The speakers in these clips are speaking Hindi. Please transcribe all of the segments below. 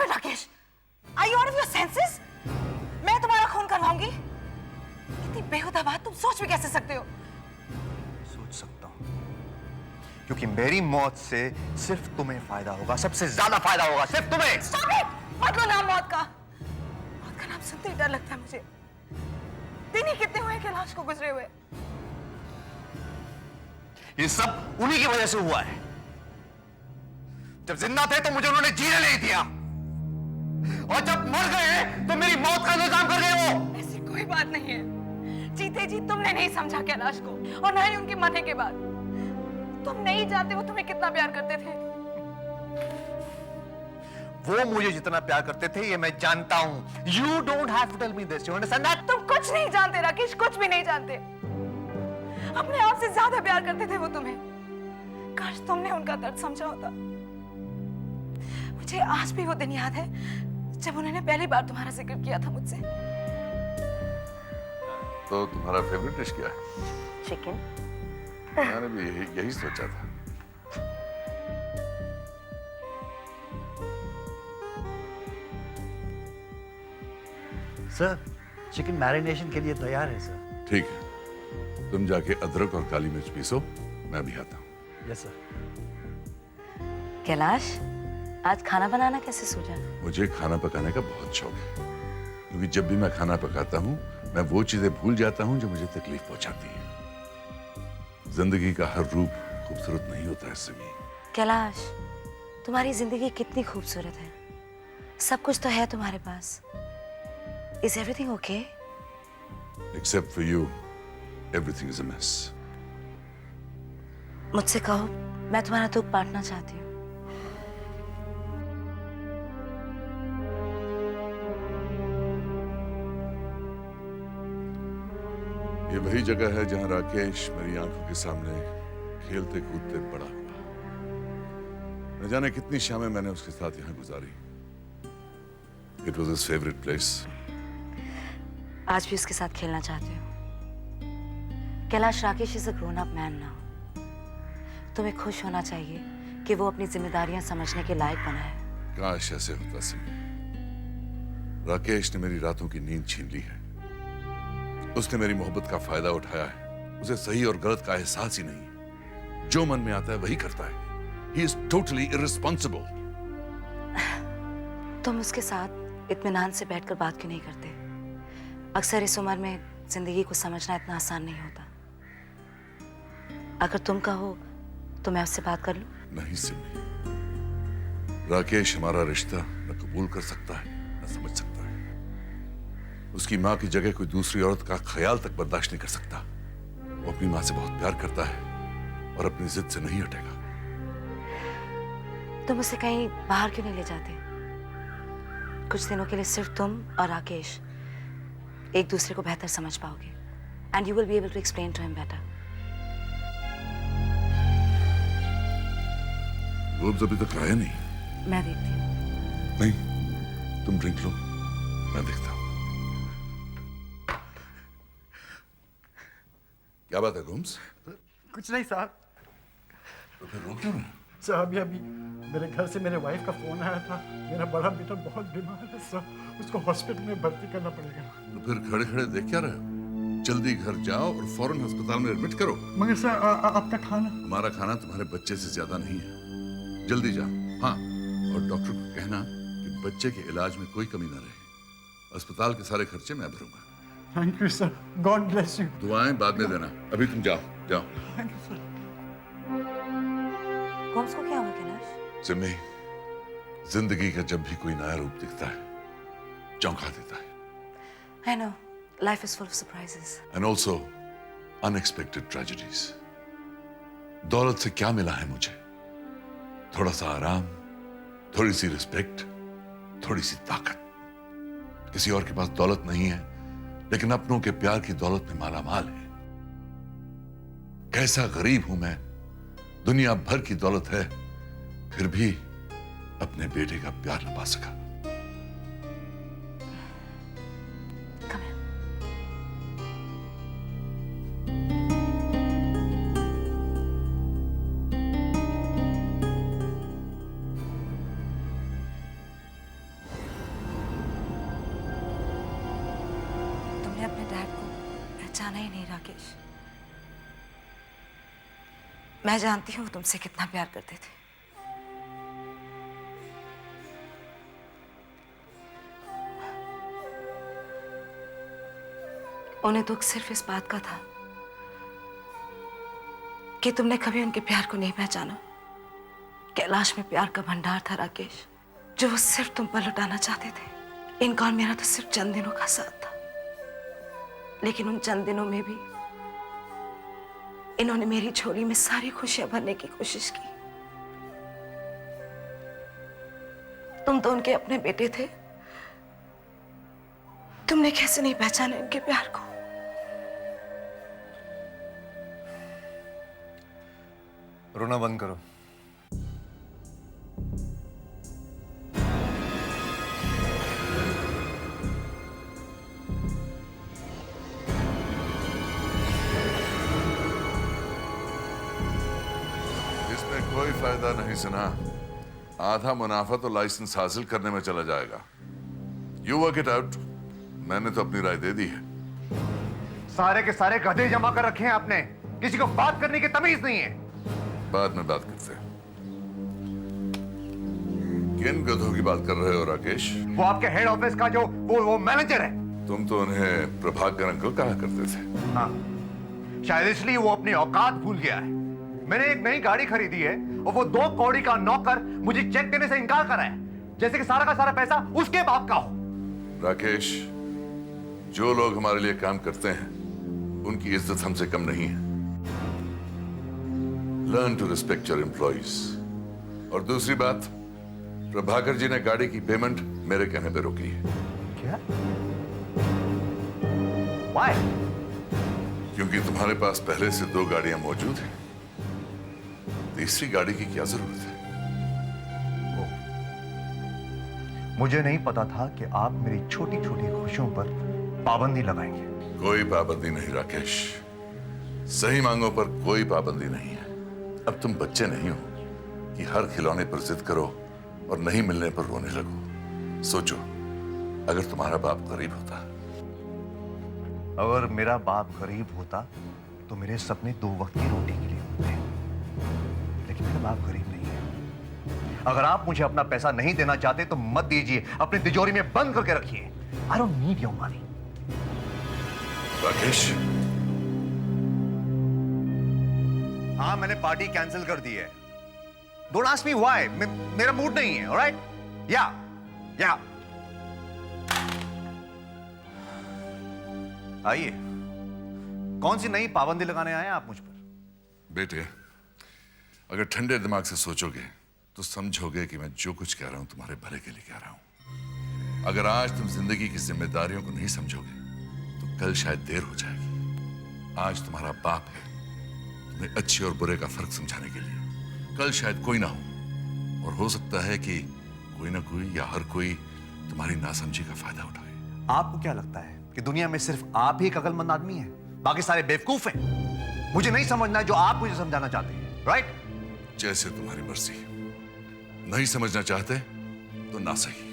it, Rakesh. Are you out of your senses? मैं तुम्हारा खून करवाऊंगी? इतनी बेहुदा बात तुम सोच भी कैसे सकते हो? सोच सकता हूँ, क्योंकि मेरी मौत से सिर्फ तुम्हें फायदा होगा, सबसे ज्यादा फायदा होगा सिर्फ तुम्हें। Stop it! मत लो नाम मौत का। मौत का नाम सुनते ही डर लगता है मुझे। दिन ही कितने हुए कैलाश को गुजरे हुए। ये सब उन्हीं की वजह से हुआ है। जब जिंदा थे तो मुझे उन्होंने जीने नहीं दिया, और जब मर गए तो मेरी मौत का इंतजाम कर गए वो। ऐसी कोई बात नहीं है। जीते जी तुमने नहीं समझा कैलाश को, और ना ही उनके मरने के बाद। तुम नहीं जानते वो तुम्हें कितना प्यार करते थे। वो मुझे जितना प्यार करते थे ये मैं जानता हूं। You don't have to tell me this. You understand that? तुम कुछ नहीं जानते राकेश, कुछ भी नहीं जानते। अपने आप से ज्यादा प्यार करते थे वो तुम्हें। काश तुमने उनका दर्द समझा होता। मुझे आज भी वो दिन याद है जब उन्होंने पहली बार तुम्हारा जिक्र किया था मुझसे। तो तुम्हारा फेवरेट डिश क्या है? चिकन। मैंने भी यही सोचा था। सर, चिकन मैरिनेशन के लिए तैयार है सर। ठीक है, तुम जाके अदरक और काली मिर्च पीसो, मैं भी आता हूँ। Yes sir. कैलाश, आज खाना बनाना कैसे सूझा? मुझे खाना पकाने का बहुत शौक है, क्योंकि जब भी मैं खाना पकाता हूँ मैं वो चीजें भूल जाता हूँ जो मुझे तकलीफ पहुंचाती हैं। जिंदगी का हर रूप खूबसूरत नहीं होता है सिमी। कैलाश, तुम्हारी जिंदगी कितनी खूबसूरत है। सब कुछ तो है तुम्हारे पास। Is everything okay? Except for you, everything is a mess. मुझसे कहो, मैं तुम्हारा दुख बांटना चाहती हूँ। ये वही जगह है जहां राकेश मेरी आंखों के सामने खेलते कूदते बड़ा हुआ। न जाने कितनी शामें मैंने उसके साथ यहाँ गुजारी। It was his favorite place. आज भी उसके साथ खेलना चाहती हूँ। Kailash, Rakesh is a grown up man now. तुम्हें खुश होना चाहिए कि वो अपनी जिम्मेदारियां समझने के लायक बना है। काश ऐसे होता सिमी। राकेश ने मेरी रातों की नींद छीन ली है। उसने मेरी मोहब्बत का फायदा उठाया है। उसे सही और गलत का एहसास ही नहीं। जो मन में आता है वही करता है। He is totally irresponsible. तुम उसके साथ इत्मीनान से बैठकर बात क्यों नहीं करते? अक्सर इस उम्र में जिंदगी को समझना इतना आसान नहीं होता। अगर तुम कहो तो मैं उससे बात कर लूं? नहीं सिमी, राकेश हमारा रिश्ता न कबूल कर सकता है न समझ सकता है। उसकी माँ की जगह कोई दूसरी औरत का ख्याल तक बर्दाश्त नहीं कर सकता। वो अपनी माँ से बहुत प्यार करता है और अपनी जिद से नहीं हटेगा। तुम उसे कहीं बाहर क्यों नहीं ले जाते? कुछ दिनों के लिए सिर्फ तुम और राकेश एक दूसरे को बेहतर समझ पाओगे। And you will be able to explain to him better. वो अभी तक आया नहीं। मैं देखती हूँ। नहीं, तुम ड्रिंक लो, मैं देखता हूँ। क्या बात है गोम्स? कुछ नहीं साहब। तो फिर रो क्यों रहे? सर, अभी मेरे घर से मेरे वाइफ का फोन आया था। मेरा बड़ा बेटा बहुत बीमार है सर, उसको हॉस्पिटल में भर्ती करना पड़ेगा। तो फिर खड़े खड़े देख क्या रहे हो? जल्दी घर जाओ और फौरन अस्पताल में एडमिट करो। मगर सर, आपका खाना? हमारा खाना तुम्हारे बच्चे से ज्यादा नहीं है। जल्दी जाओ। हाँ, और डॉक्टर को कहना कि बच्चे के इलाज में कोई कमी न रहे। अस्पताल के सारे खर्चे मैं भरूंगा। Thank you sir, God bless you. दुआएं बाद में देना, अभी तुम जाओ जाओ। Thank you sir. गोम्स को क्या हुआ कैलाश? सिमी, जिंदगी का जब भी कोई नया रूप दिखता है चौंका देता है। I know, life is full of surprises. And also unexpected tragedies. दौलत से क्या मिला है मुझे? थोड़ा सा आराम, थोड़ी सी रिस्पेक्ट, थोड़ी सी ताकत। किसी और के पास दौलत नहीं है, लेकिन अपनों के प्यार की दौलत में माला माल है। कैसा गरीब हूं मैं, दुनिया भर की दौलत है, फिर भी अपने बेटे का प्यार न पा सका। Come here. पहचाना ही नहीं राकेश। मैं जानती हूँ तुमसे कितना प्यार करते थे। उन्हें दुख सिर्फ इस बात का था कि तुमने कभी उनके प्यार को नहीं पहचाना। कैलाश में प्यार का भंडार था राकेश, जो वो सिर्फ तुम पर लुटाना चाहते थे। इनका और मेरा तो सिर्फ चंद दिनों का साथ था, लेकिन उन चंद दिनों में भी इन्होंने मेरी झोली में सारी खुशियां भरने की कोशिश की। तुम तो उनके अपने बेटे थे, तुमने कैसे नहीं पहचाना उनके प्यार को? रोना बंद करो। इसमें कोई फायदा नहीं सुना। आधा मुनाफा तो लाइसेंस हासिल करने में चला जाएगा। You work it out. मैंने तो अपनी राय दे दी है। सारे के सारे गधे जमा कर रखे हैं आपने, किसी को बात करने की तमीज नहीं है। बाद में बात करते हैं। किन गधों की बात कर रहे हो राकेश? वो आपके हेड ऑफिस का जो वो मैनेजर है। तुम तो उन्हें प्रभाकर अंकल कहा करते थे। हाँ, शायद इसलिए वो अपनी औकात भूल गया है। मैंने एक नई गाड़ी खरीदी है और वो 2 कौड़ी का नौकर मुझे चेक देने से इनकार कर रहा है, जैसे कि सारा का सारा पैसा उसके बाप का हो। राकेश, जो लोग हमारे लिए काम करते हैं उनकी इज्जत हमसे कम नहीं है। Learn to respect your employees. और दूसरी बात, प्रभाकर जी ने गाड़ी की पेमेंट मेरे कहने पे रोकी है। क्या? Why? क्योंकि तुम्हारे पास पहले से 2 गाड़ियां मौजूद हैं। तीसरी गाड़ी की क्या जरूरत है? मुझे नहीं पता था कि आप मेरी छोटी छोटी खुशियों पर पाबंदी लगाएंगे। कोई पाबंदी नहीं राकेश, सही मांगों पर कोई पाबंदी नहीं है। अब तुम बच्चे नहीं हो कि हर खिलौने पर जिद करो और नहीं मिलने पर रोने लगो। सोचो, अगर तुम्हारा बाप गरीब होता। अगर मेरा बाप गरीब होता तो मेरे सपने 2 वक्त की रोटी के लिए होते, लेकिन मेरा बाप गरीब नहीं है। अगर आप मुझे अपना पैसा नहीं देना चाहते तो मत दीजिए, अपनी तिजोरी में बंद करके रखिए। I don't need your money. Rakesh, हाँ, मैंने पार्टी कैंसिल कर दी है। Don't ask me why. मेरा मूड नहीं है। ऑलराइट? या आइए। कौन सी नई पाबंदी लगाने आए हैं आप मुझ पर? बेटे, अगर ठंडे दिमाग से सोचोगे तो समझोगे कि मैं जो कुछ कह रहा हूं तुम्हारे भले के लिए कह रहा हूं। अगर आज तुम जिंदगी की जिम्मेदारियों को नहीं समझोगे तो कल शायद देर हो जाएगी। आज तुम्हारा बाप है तुम्हें अच्छे और बुरे का फर्क समझाने के लिए। कल शायद कोई ना हो, और हो सकता है कि कोई ना कोई या हर कोई तुम्हारी नासमझी का फायदा उठाए। आपको क्या लगता है कि दुनिया में सिर्फ आप ही एक अकलमंद आदमी है, बाकी सारे बेवकूफ हैं? मुझे नहीं समझना जो आप मुझे समझाना चाहते हैं। राइट? जैसे तुम्हारी मर्जी। नहीं समझना चाहते तो ना सही।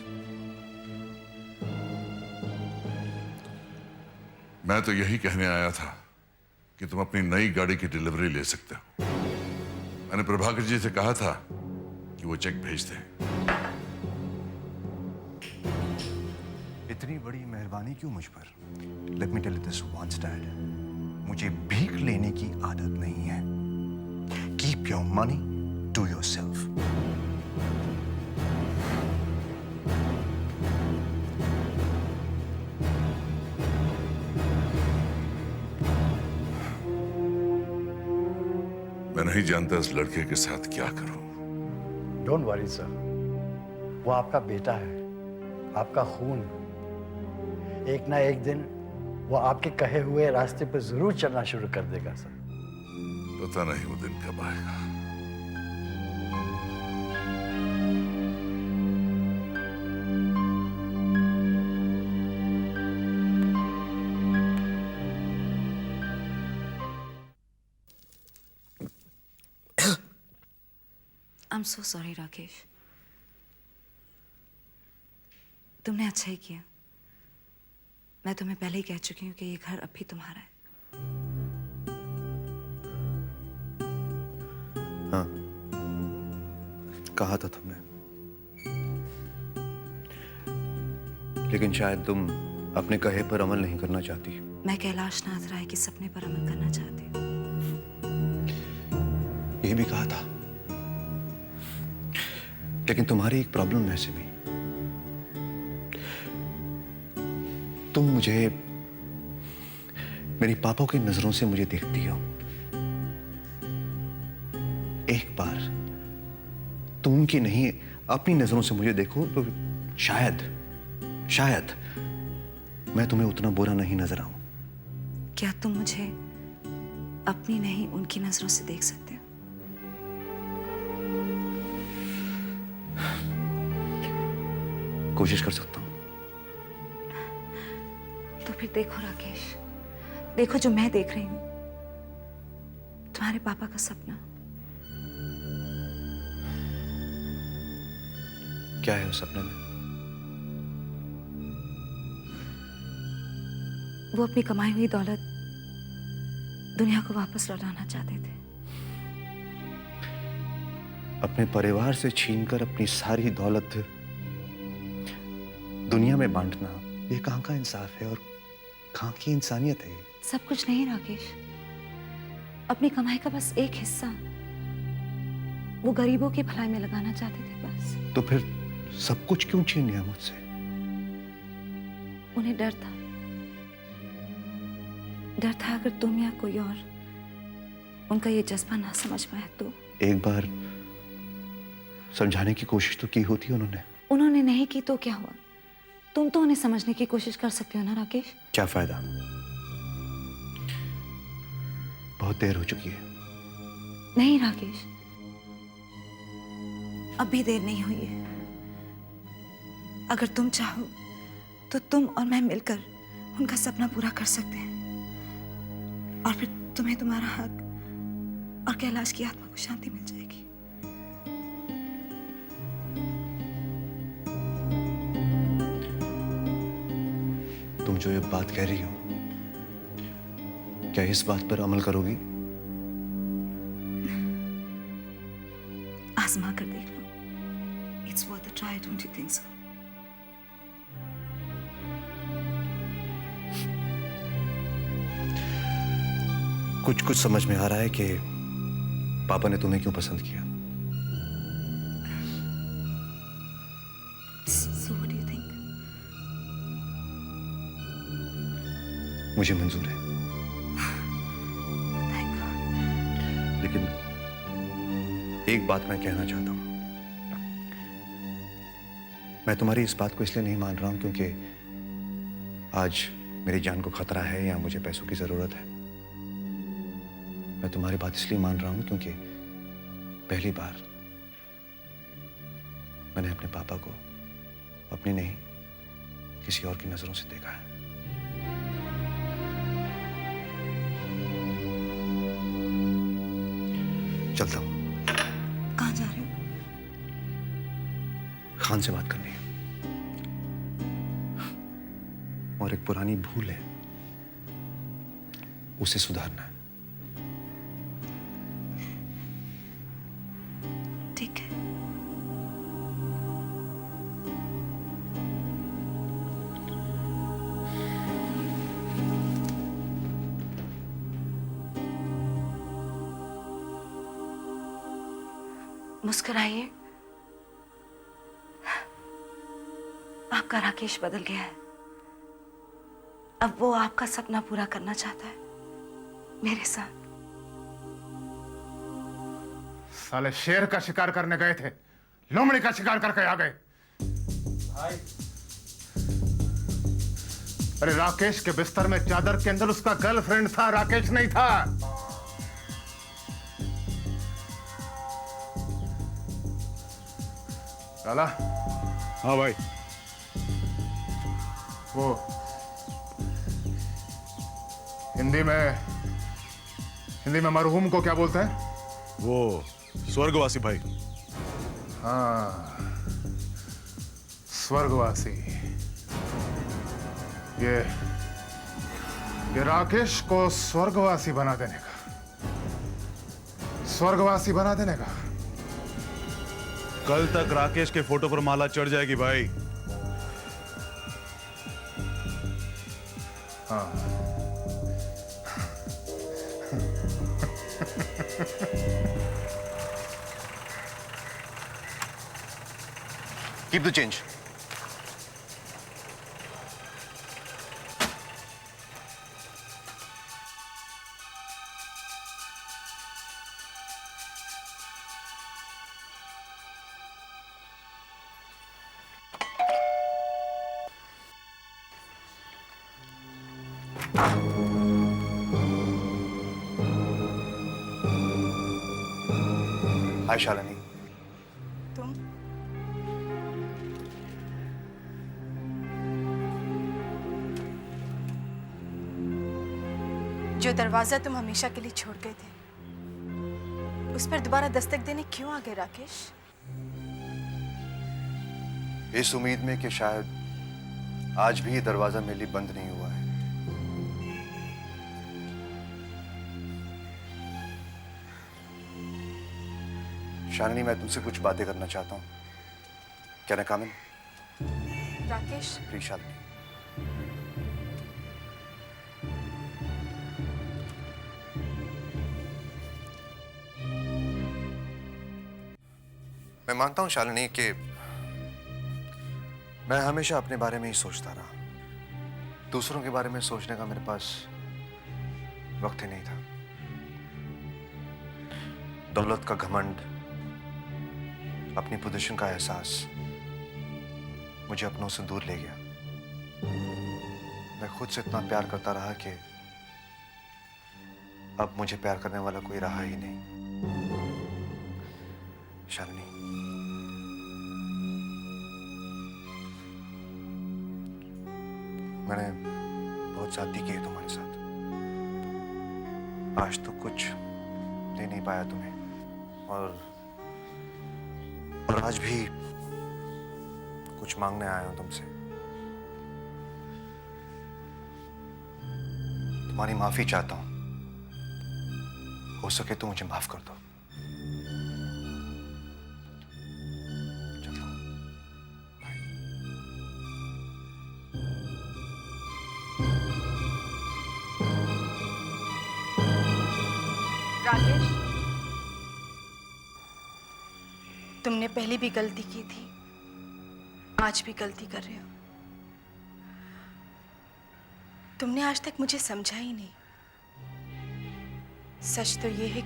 मैं तो यही कहने आया था कि तुम अपनी नई गाड़ी की डिलीवरी ले सकते हो। मैंने प्रभाकर जी से कहा था कि वो चेक भेज दें। इतनी बड़ी मेहरबानी क्यों मुझ पर? Let me tell you this once dad, मुझे भीख लेने की आदत नहीं है। Keep your money to yourself. मैं नहीं जानता इस लड़के के साथ क्या करूं। डोंट वरी सर, वो आपका बेटा है, आपका खून। एक ना एक दिन वो आपके कहे हुए रास्ते पर जरूर चलना शुरू कर देगा सर। पता नहीं वो दिन कब आएगा। I'm so sorry Rakesh. तुमने अच्छा ही किया। मैं तुम्हें पहले ही कह चुकी हूँ कि ये घर अब भी तुम्हारा है। हाँ, कहा था तुमने, लेकिन शायद तुम अपने कहे पर अमल नहीं करना चाहती। मैं कैलाश नाथ राय के सपने पर अमल करना चाहती हूँ। ये भी कहा था, लेकिन तुम्हारी एक प्रॉब्लम है सिमी। तुम मुझे मेरी पापा की नजरों से मुझे देखती हो। एक बार तुम उनकी नहीं अपनी नजरों से मुझे देखो तो शायद मैं तुम्हें उतना बुरा नहीं नजर आऊं। क्या तुम मुझे अपनी नहीं उनकी नजरों से देख सकते हो? कोशिश कर सकता हूं। तो फिर देखो राकेश, देखो जो मैं देख रही हूं, तुम्हारे पापा का सपना। क्या है उस सपने में? वो अपनी कमाई हुई दौलत दुनिया को वापस लौटाना चाहते थे। अपने परिवार से छीनकर अपनी सारी दौलत दुनिया में बांटना, ये कहां का इंसाफ है और कहां की इंसानियत है? सब कुछ नहीं राकेश, अपनी कमाई का बस एक हिस्सा वो गरीबों की भलाई में लगाना चाहते थे बस। तो फिर सब कुछ क्यों छीन लिया मुझसे? उन्हें डर था अगर तुम या कोई और उनका ये जज्बा ना समझ पाए तो। एक बार समझाने की कोशिश तो की होती उन्होंने नहीं की तो क्या हुआ? तुम तो उन्हें समझने की कोशिश कर सकते हो ना राकेश। क्या फायदा? बहुत देर हो चुकी है। नहीं राकेश, अब भी देर नहीं हुई है। अगर तुम चाहो तो तुम और मैं मिलकर उनका सपना पूरा कर सकते हैं, और फिर तुम्हें तुम्हारा हक और कैलाश की आत्मा को शांति मिल जाएगी। तुम जो ये बात कह रही हो, क्या इस बात पर अमल करोगी? आजमा कर देख लो। It's worth a try, don't you think so? कुछ समझ में आ रहा है कि पापा ने तुम्हें क्यों पसंद किया। So what do you think? मुझे मंजूर है, Thank God. लेकिन एक बात मैं कहना चाहता हूं। मैं तुम्हारी इस बात को इसलिए नहीं मान रहा हूं क्योंकि आज मेरी जान को खतरा है या मुझे पैसों की जरूरत है। मैं तुम्हारी बात इसलिए मान रहा हूं क्योंकि पहली बार मैंने अपने पापा को अपनी नहीं किसी और की नजरों से देखा है। चलता हूं। कहाँ जा रहे हो? खान से बात करनी है और एक पुरानी भूल है, उसे सुधारना है। ठीक है। मुस्कुराइए, आपका राकेश बदल गया है। अब वो आपका सपना पूरा करना चाहता है मेरे साथ। साले शेर का शिकार करने गए थे, लोमड़ी का शिकार करके आ गए। अरे राकेश के बिस्तर में चादर के अंदर उसका गर्लफ्रेंड था, राकेश नहीं था। लाला। हाँ भाई। वो हिंदी में मरहूम को क्या बोलते हैं? वो स्वर्गवासी भाई। हाँ, स्वर्गवासी। ये राकेश को स्वर्गवासी बना देने का स्वर्गवासी बना देने का। कल तक राकेश के फोटो पर माला चढ़ जाएगी भाई। Keep the change. Hi, Shalini. तुम जो दरवाजा तुम हमेशा के लिए छोड़ गए थे, उस पर दोबारा दस्तक देने क्यों आ गए राकेश? इस उम्मीद में कि शायद आज भी ये दरवाजा मेरे लिए बंद नहीं हुआ है। शालिनी, मैं तुमसे कुछ बातें करना चाहता हूँ। क्या ना कामिन? राकेश, प्लीज शालिनी। मैं मानता हूं शालिनी कि मैं हमेशा अपने बारे में ही सोचता रहा। दूसरों के बारे में सोचने का मेरे पास वक्त ही नहीं था। दौलत का घमंड, अपनी पोजीशन का एहसास मुझे अपनों से दूर ले गया। मैं खुद से इतना प्यार करता रहा कि अब मुझे प्यार करने वाला कोई रहा ही नहीं। शालिनी, मैंने बहुत ज्यादती की है तुम्हारे साथ। आज तो कुछ दे नहीं पाया तुम्हें, और आज भी कुछ मांगने आया हूं तुमसे। तुम्हारी माफी चाहता हूं। हो सके तो मुझे माफ कर दो। चलो, बाय। राकेश, तुमने पहले भी गलती की थी, आज भी गलती कर रहे हो। तुमने आज तक मुझे समझा ही नहीं। सच तो ये है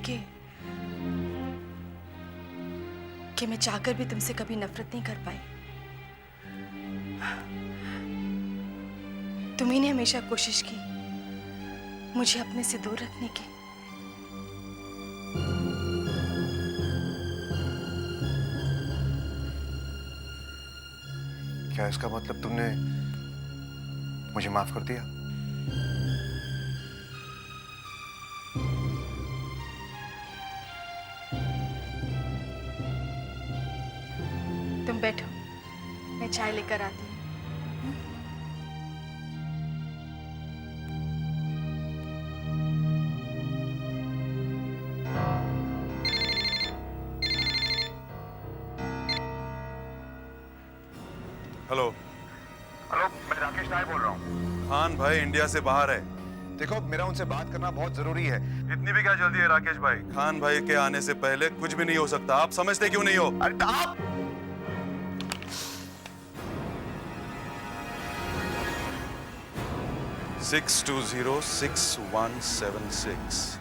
कि मैं चाहकर भी तुमसे कभी नफरत नहीं कर पाई। तुम्ही ने हमेशा कोशिश की मुझे अपने से दूर रखने की। क्या इसका मतलब तुमने मुझे माफ कर दिया? तुम बैठो, मैं चाय लेकर आती हूँ। हेलो। हेलो, मैं राकेश नाय बोल रहा हूँ। खान भाई इंडिया से बाहर है। देखो, मेरा उनसे बात करना बहुत जरूरी है। इतनी भी क्या जल्दी है राकेश भाई? खान भाई के आने से पहले कुछ भी नहीं हो सकता। आप समझते क्यों नहीं हो? अरे आप 6206176